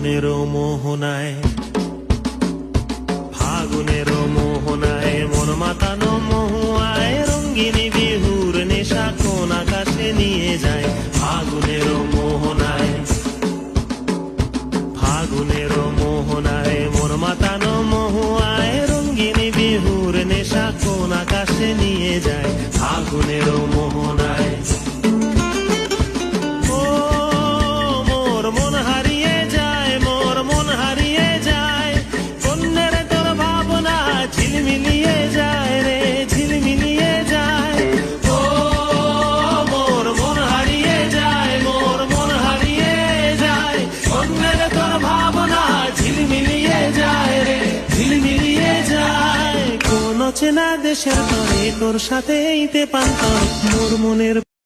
ফাগুনের মোহনায়, ফাগুনের মোহনায় মন মাতানো মহুয়ায় রঙ্গিনী বিহুর নেশা কোন আকাশে নিয়ে যায়। ফাগুনের মোহনায়, ফাগুনের মোহনায় মন মাতানো মহুয়ায় রঙ্গিনী বিহুর নেশা কোন আকাশে নিয়ে যায়। ফাগুনের মোহনায় ঝিলমিলিয়ে যায় রে, ঝিলমিলিয়ে যায়। ও মোর মন হারিয়ে যায়, মোর মন হারিয়ে যায়। অন্যের তোর ভাবনা ঝিলমিলিয়ে যায় রে, ঝিলমিলিয়ে যায়। কোন চেনা দেশের তরে তোর সাথে এইতে পান্তর মোর মনের